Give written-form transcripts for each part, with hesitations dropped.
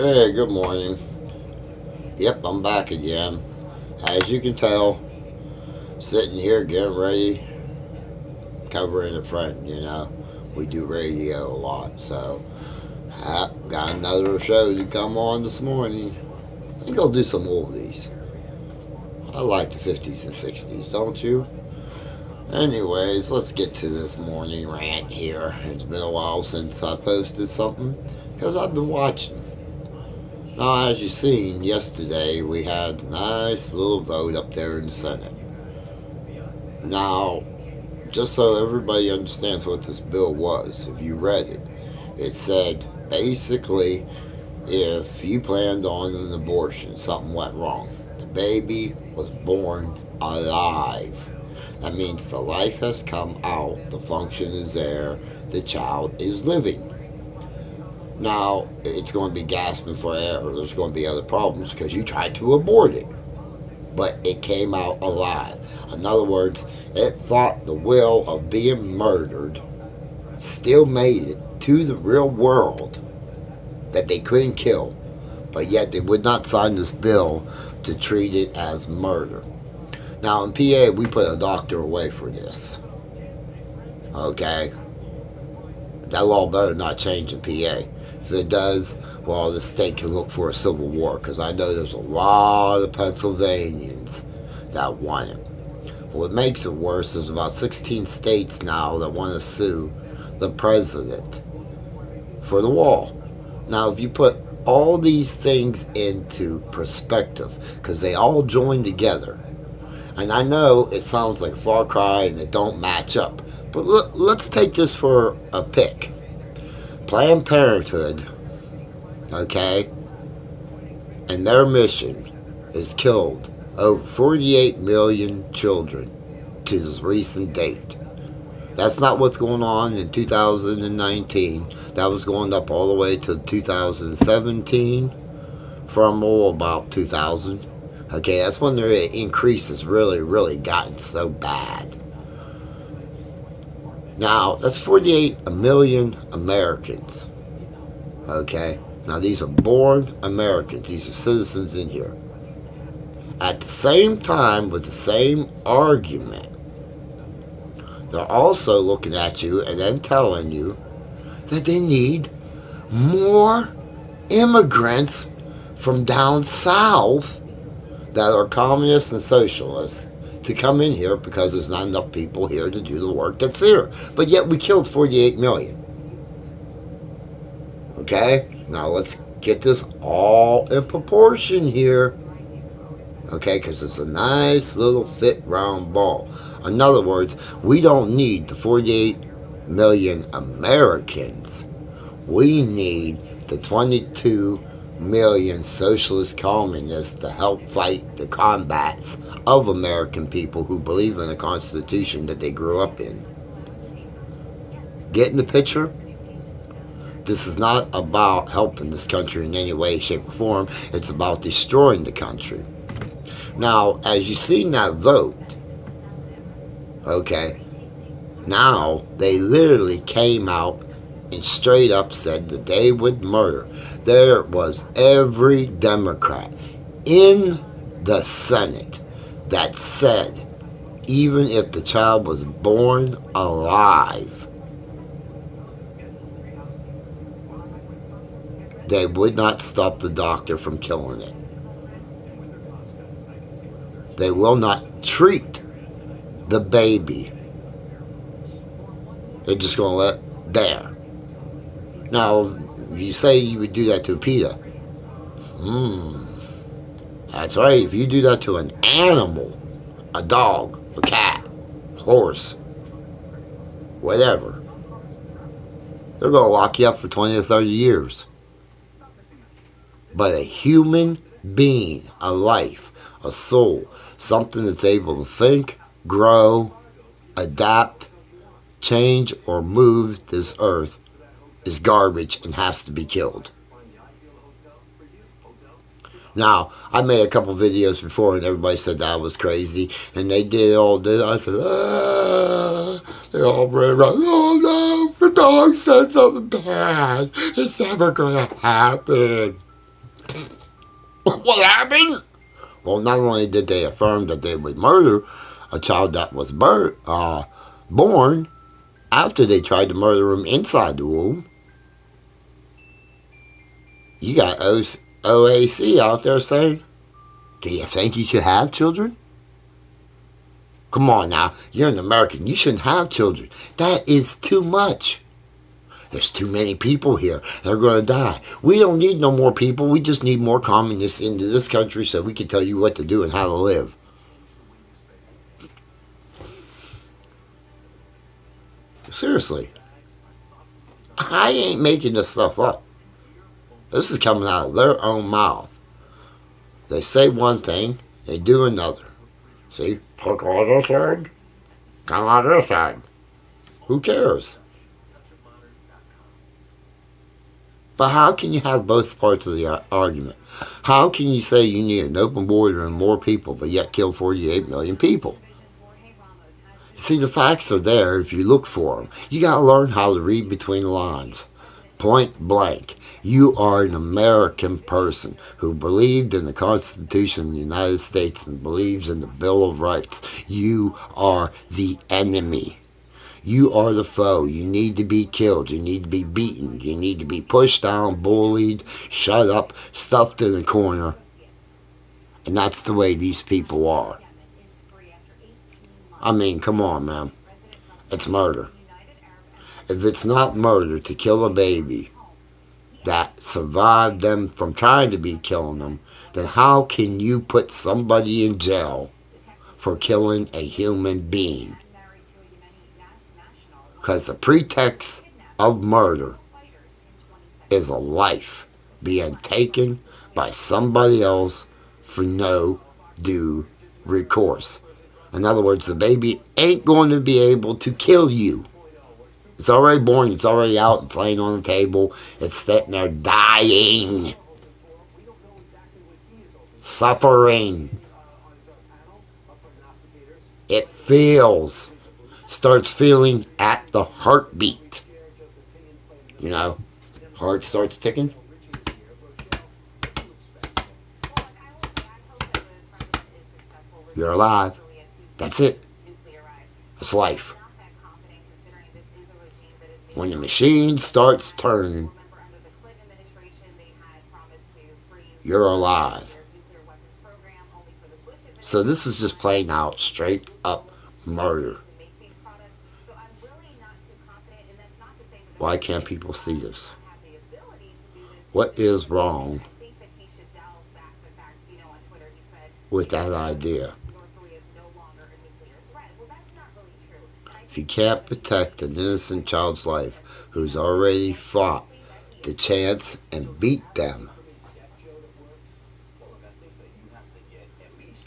Hey, good morning. Yep, I'm back again. As you can tell, sitting here getting ready, covering a friend. We do radio a lot, so got another show to come on this morning. I think I'll do some oldies. I like the 50s and 60s, don't you? Anyways, let's get to this morning rant here. It's been a while since I posted something because I've been watching. Now, as you've seen yesterday, we had a nice little vote up there in the Senate. Now, just so everybody understands what this bill was, if you read it, it said basically if you planned on an abortion, something went wrong. The baby was born alive. That means the life has come out, the function is there, the child is living. Now, it's going to be gasping for air. There's going to be other problems because you tried to abort it. But it came out alive. In other words, it thought the will of being murdered still made it to the real world that they couldn't kill. But yet they would not sign this bill to treat it as murder. Now, in PA, we put a doctor away for this. Okay? That law better not change in PA. If it does, well, the state can look for a civil war because I know there's a lot of Pennsylvanians that want it. What makes it worse is about 16 states now that want to sue the president for the wall. Now, if you put all these things into perspective, because they all join together, and I know it sounds like a far cry and it don't match up, but let's take this for a pick. Planned Parenthood, okay, and their mission is killed over 48 million children to this recent date. That's not what's going on in 2019. That was going up all the way to 2017 from about 2000. Okay, that's when the increase has really gotten so bad. Now, that's 48 million Americans. Okay? Now, these are born Americans. These are citizens in here. At the same time, with the same argument, they're also looking at you and then telling you that they need more immigrants from down south that are communists and socialists to come in here because there's not enough people here to do the work that's here. But yet we killed 48 million. Okay? Now let's get this all in proportion here. Okay? Because it's a nice little fit round ball. In other words, we don't need the 48 million Americans. We need the 22 million socialist communists to help fight the combats of American people who believe in the Constitution that they grew up in. Getting the picture? This is not about helping this country in any way, shape, or form. It's about destroying the country. Now, as you see in that vote, okay, now they literally came out and straight up said that they would murder. There was every Democrat in the Senate that said even if the child was born alive, they would not stop the doctor from killing it. They will not treat the baby. They're just going to let there. Now, you say you would do that to PETA. That's right. If you do that to an animal, a dog, a cat, a horse, whatever, they're going to lock you up for 20 or 30 years. But a human being, a life, a soul, something that's able to think, grow, adapt, change, or move this earth is garbage and has to be killed. Now, I made a couple videos before and everybody said that I was crazy, and they did all this. I said, they all ran around, oh no, the dog said something bad. It's never going to happen. What happened? Well, not only did they affirm that they would murder a child that was born after they tried to murder him inside the womb, you got OAC out there saying, do you think you should have children? Come on now, you're an American. You shouldn't have children. That is too much. There's too many people here. They're going to die. We don't need no more people. We just need more communists into this country so we can tell you what to do and how to live. Seriously. I ain't making this stuff up. This is coming out of their own mouth. They say one thing, they do another. See, look on this side, come on this side. Who cares? But how can you have both parts of the argument? How can you say you need an open border and more people, but yet kill 48 million people? See, the facts are there if you look for them. You got to learn how to read between the lines. Point blank. You are an American person who believed in the Constitution of the United States and believes in the Bill of Rights. You are the enemy. You are the foe. You need to be killed. You need to be beaten. You need to be pushed down, bullied, shut up, stuffed in a corner. And that's the way these people are. I mean, come on, man. It's murder. If it's not murder to kill a baby that survived them from trying to be killing them, then how can you put somebody in jail for killing a human being? Because the pretext of murder is a life being taken by somebody else for no due recourse. In other words, the baby ain't going to be able to kill you. It's already born, it's already out, it's laying on the table, it's sitting there dying, suffering. It starts feeling at the heartbeat. You know, heart starts ticking. You're alive. That's it. It's life. When the machine starts turning, you're alive. So this is just plain out, straight up murder. Why can't people see this? What is wrong with that idea? If you can't protect an innocent child's life who's already fought the chance and beat them,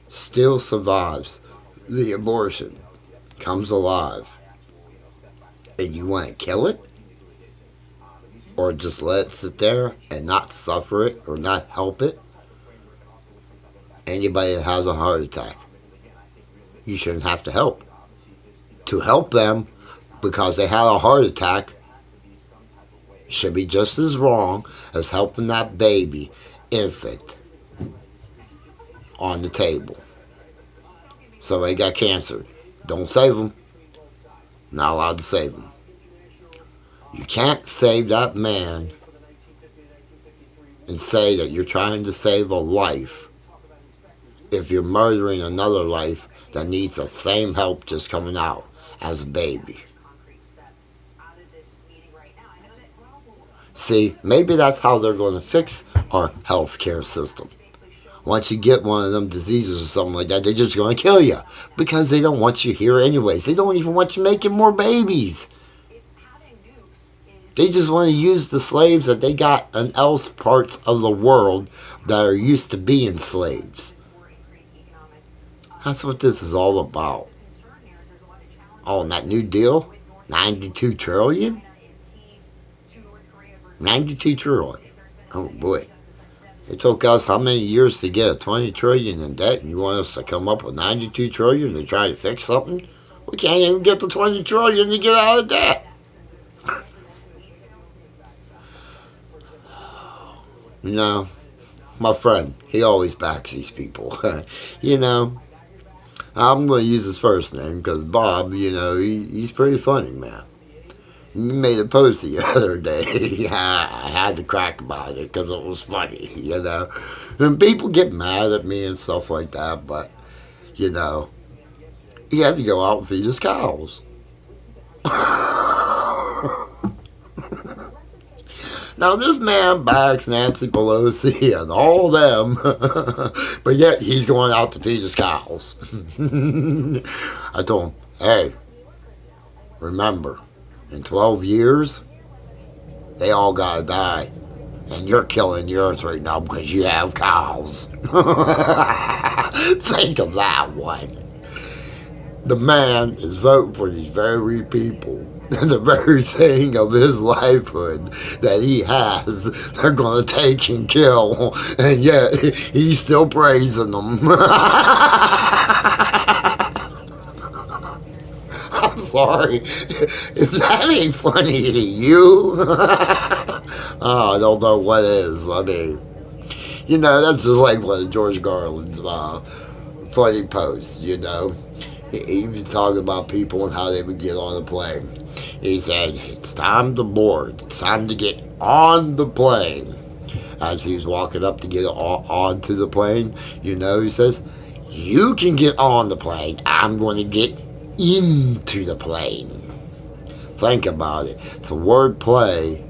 still survives the abortion, comes alive, and you want to kill it? Or just let it sit there and not suffer it or not help it? Anybody that has a heart attack, you shouldn't have to help. To help them because they had a heart attack should be just as wrong as helping that baby infant on the table. So they got cancer. Don't save them. Not allowed to save them. You can't save that man and say that you're trying to save a life if you're murdering another life that needs the same help just coming out as a baby. See, maybe that's how they're going to fix our healthcare system. Once you get one of them diseases or something like that, they're just going to kill you because they don't want you here anyways. They don't even want you making more babies. They just want to use the slaves that they got in else parts of the world that are used to being slaves. That's what this is all about. Oh, and that new deal? 92 trillion? 92 trillion. Oh boy. It took us how many years to get a 20 trillion in debt, and you want us to come up with 92 trillion to try to fix something? We can't even get the 20 trillion to get out of debt. No. my friend, he always backs these people. You know, I'm going to use his first name because Bob, you know, he's pretty funny, man. He made a post the other day. I had to crack about it because it was funny, you know. And people get mad at me and stuff like that, but, you know, he had to go out and feed his cows. Now, this man backs Nancy Pelosi and all them, but yet he's going out to feed his cows. I told him, hey, remember, in 12 years, they all gotta die. And you're killing the earth right now because you have cows. Think of that one. The man is voting for these very people. And the very thing of his livelihood that he has, they're going to take and kill. And yet, he's still praising them. I'm sorry. If that ain't funny to you, oh, I don't know what is. I mean, you know, that's just like one of George Carlin's funny posts, you know. He was talking about people and how they would get on a plane. He said, it's time to board. It's time to get on the plane. As he was walking up to get onto the plane, you know, he says, you can get on the plane. I'm going to get into the plane. Think about it. It's a word play,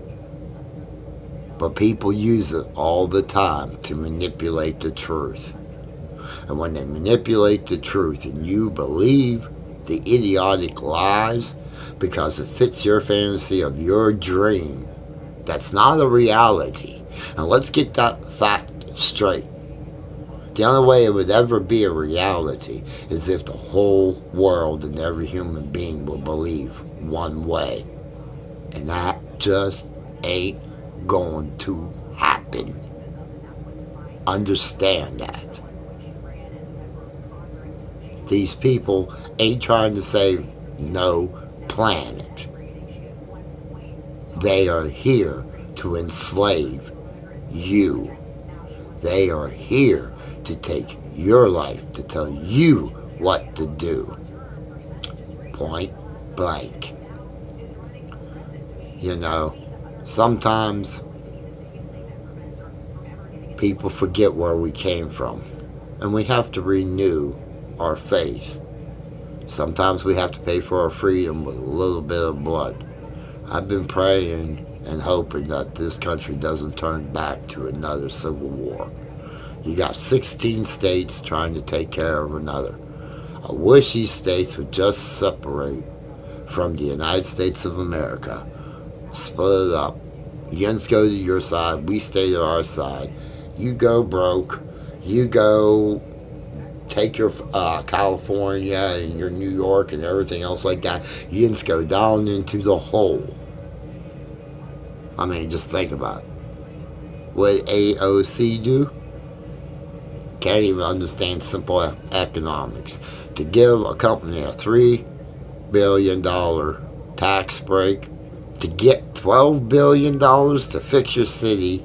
but people use it all the time to manipulate the truth. And when they manipulate the truth and you believe the idiotic lies because it fits your fantasy of your dream, that's not a reality. And let's get that fact straight. The only way it would ever be a reality is if the whole world and every human being will believe one way. And that just ain't going to happen. Understand that. These people ain't trying to save no planet. They are here to enslave you. They are here to take your life, to tell you what to do. Point blank. You know, sometimes people forget where we came from, and we have to renew our faith. Sometimes we have to pay for our freedom with a little bit of blood. I've been praying and hoping that this country doesn't turn back to another civil war. You got 16 states trying to take care of another. I wish these states would just separate from the United States of America. Split it up. You go to your side, we stay to our side. You go broke. You go take your California and your New York and everything else like that. You just go down into the hole. I mean, just think about it. What AOC do? Can't even understand simple economics. To give a company a $3 billion tax break, to get $12 billion to fix your city,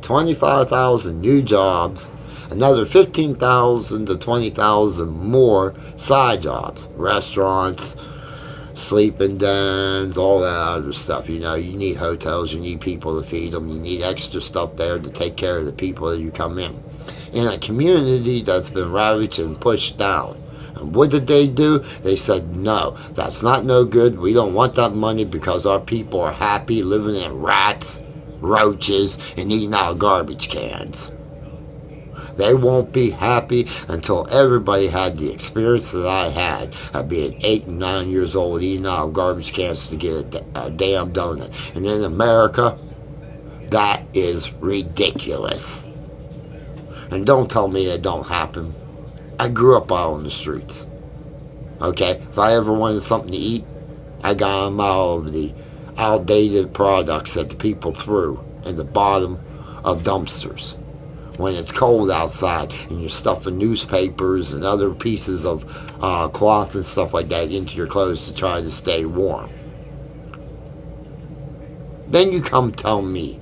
25,000 new jobs, another 15,000 to 20,000 more side jobs, restaurants, sleeping dens, all that other stuff. You know, you need hotels, you need people to feed them, you need extra stuff there to take care of the people that you come in a community that's been ravaged and pushed down. And what did they do? They said, no, that's not no good. We don't want that money because our people are happy living in rats, roaches, and eating out of garbage cans. They won't be happy until everybody had the experience that I had of being 8 and 9 years old eating out of garbage cans to get a damn donut. And in America, that is ridiculous. And don't tell me it don't happen. I grew up out on the streets. Okay? If I ever wanted something to eat, I got them out of the outdated products that the people threw in the bottom of dumpsters. When it's cold outside and you're stuffing newspapers and other pieces of cloth and stuff like that into your clothes to try to stay warm. Then you come tell me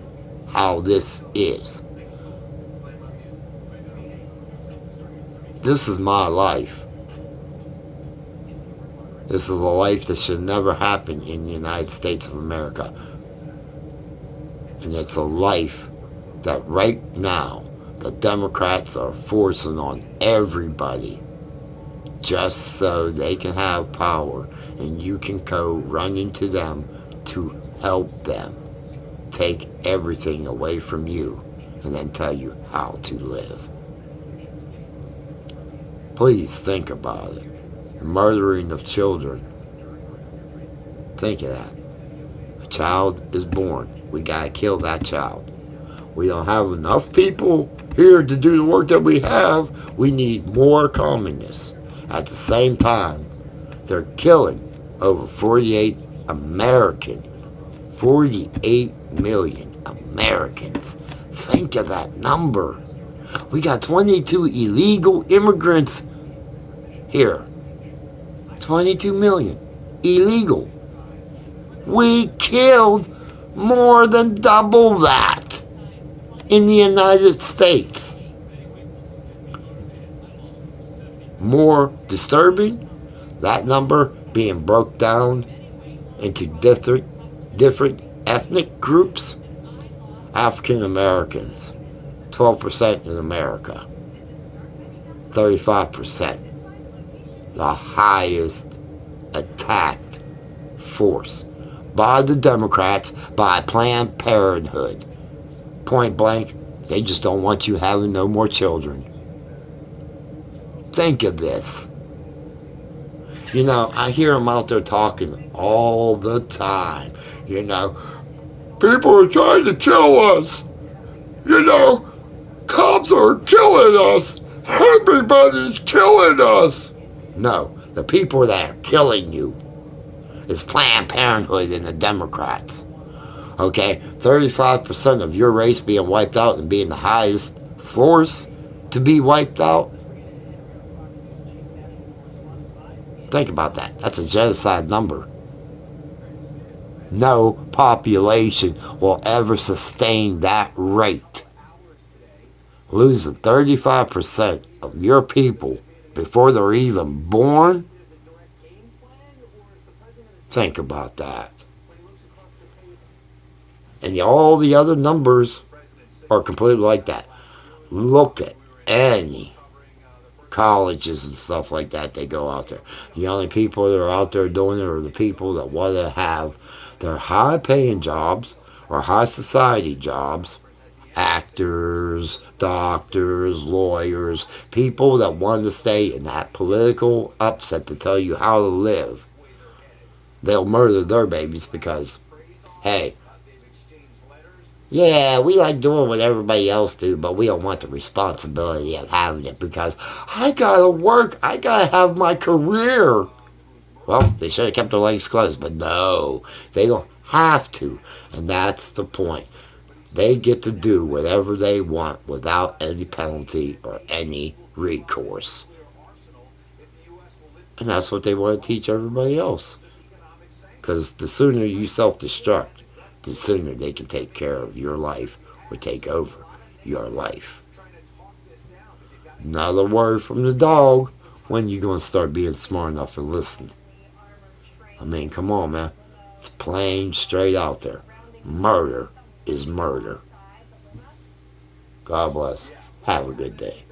how this is. This is my life. This is a life that should never happen in the United States of America. And it's a life that right now the Democrats are forcing on everybody just so they can have power and you can go running to them to help them take everything away from you and then tell you how to live. Please think about it. The murdering of children. Think of that. A child is born. We gotta kill that child. We don't have enough people here to do the work that we have. We need more communists. At the same time, they're killing over 48 Americans. 48 million Americans. Think of that number. We got 22 illegal immigrants here. 22 million. Illegal. We killed more than double that in the United States. More disturbing, that number being broke down into different ethnic groups. African Americans, 12% in America, 35%, the highest attacked force by the Democrats, by Planned Parenthood. Point blank, they just don't want you having no more children. Think of this. You know, I hear them out there talking all the time. You know, people are trying to kill us. You know, cops are killing us. Everybody's killing us. No, the people that are killing you is Planned Parenthood and the Democrats. Okay, 35% of your race being wiped out and being the highest force to be wiped out. Think about that. That's a genocide number. No population will ever sustain that rate. Losing 35% of your people before they're even born? Think about that. And all the other numbers are completely like that. Look at any colleges and stuff like that, they go out there. The only people that are out there doing it are the people that want to have their high-paying jobs or high society jobs. Actors, doctors, lawyers, people that want to stay in that political upset to tell you how to live. They'll murder their babies because, hey, yeah, we like doing what everybody else do, but we don't want the responsibility of having it because I gotta work, I gotta have my career. Well, they should have kept their legs closed, but no, they don't have to, and that's the point. They get to do whatever they want without any penalty or any recourse. And that's what they want to teach everybody else. Because the sooner you self-destruct, the sooner they can take care of your life or take over your life. Another word from the dog. When you going to start being smart enough to listen? I mean, come on, man. It's plain straight out there. Murder is murder. God bless. Have a good day.